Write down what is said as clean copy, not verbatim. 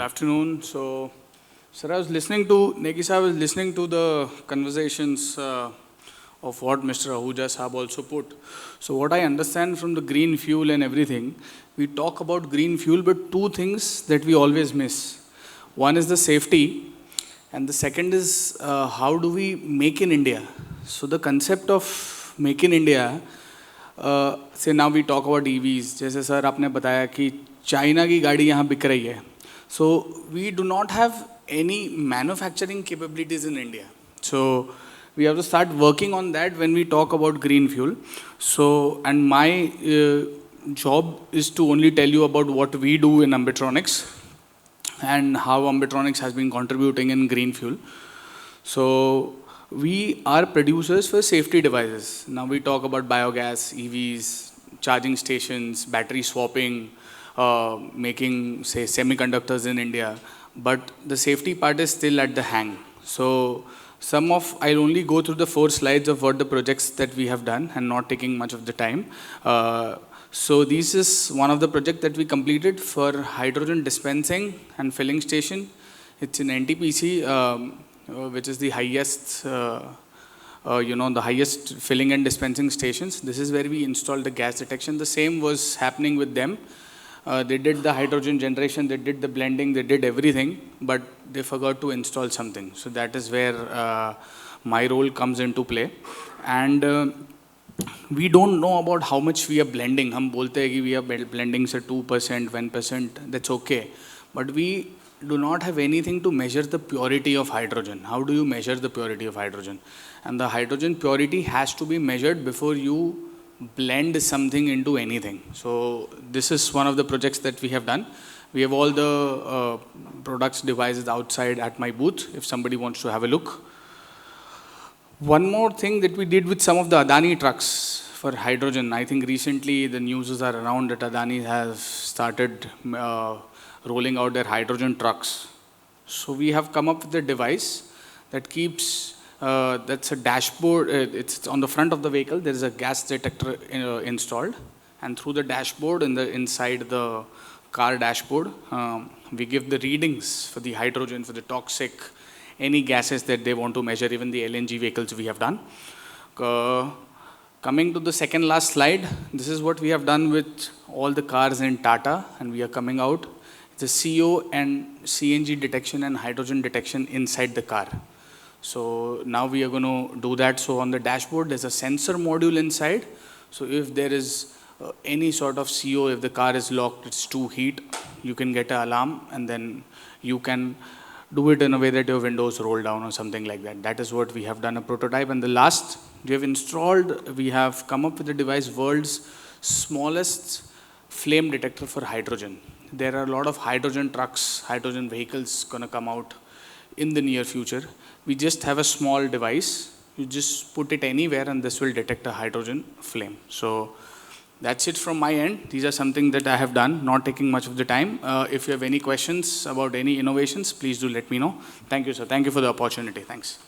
afternoon. Sir, I was listening to, Neki sir, I was listening to the conversations of what Mr. Ahuja Sahab also put. So what I understand from the green fuel and everything, we talk about green fuel, but two things that we always miss. One is the safety, and the second is how do we make in India? So the concept of make in India, say now we talk about EVs, जैसे sir आपने बताया कि China की गाड़ी यहाँ बिक रही है. So we do not have any manufacturing capabilities in India. So we have to start working on that when we talk about green fuel. So, and my job is to only tell you about what we do in Ambetronics and how Ambetronics has been contributing in green fuel. So we are producers for safety devices. Now we talk about biogas, EVs, charging stations, battery swapping, making, say, semiconductors in India. But the safety part is still at the hang. So I'll only go through the 4 slides of what the projects that we have done and not taking much of the time. So this is one of the projects that we completed for hydrogen dispensing and filling station. It's in NTPC, which is the highest, the highest filling and dispensing stations. This is where we installed the gas detection. The same was happening with them. They did the hydrogen generation, they did the blending, they did everything, but they forgot to install something. So that is where my role comes into play. And we don't know about how much we are blending. हम बोलते हैं कि we are blending say 2%, 1%, that's okay. But we do not have anything to measure the purity of hydrogen. How do you measure the purity of hydrogen? And the hydrogen purity has to be measured before you blend something into anything. So this is one of the projects that we have done. We have all the products, devices outside at my booth if somebody wants to have a look. One more thing that we did with some of the Adani trucks for hydrogen. I think recently the news are around that Adani has started rolling out their hydrogen trucks. So we have come up with a device that keeps that's a dashboard. It's on the front of the vehicle. There is a gas detector installed, and through the dashboard and inside the car dashboard, we give the readings for the hydrogen, for the toxic, any gases that they want to measure. Even the LNG vehicles we have done. Coming to the second last slide, this is what we have done with all the cars in Tata, and we are coming out. It's a CO and CNG detection and hydrogen detection inside the car. So now we are going to do that. So on the dashboard, there's a sensor module inside. So if there is any sort of CO, if the car is locked, it's too heat, you can get an alarm, and then you can do it in a way that your windows roll down or something like that. That is what we have done, a prototype. And the last, we have come up with a device, world's smallest flame detector for hydrogen. There are a lot of hydrogen trucks, hydrogen vehicles going to come out in the near future. We just have a small device. You just put it anywhere and this will detect a hydrogen flame. So that's it from my end. These are something that I have done, not taking much of the time. If you have any questions about any innovations, please do let me know. Thank you, sir. Thank you for the opportunity. Thanks.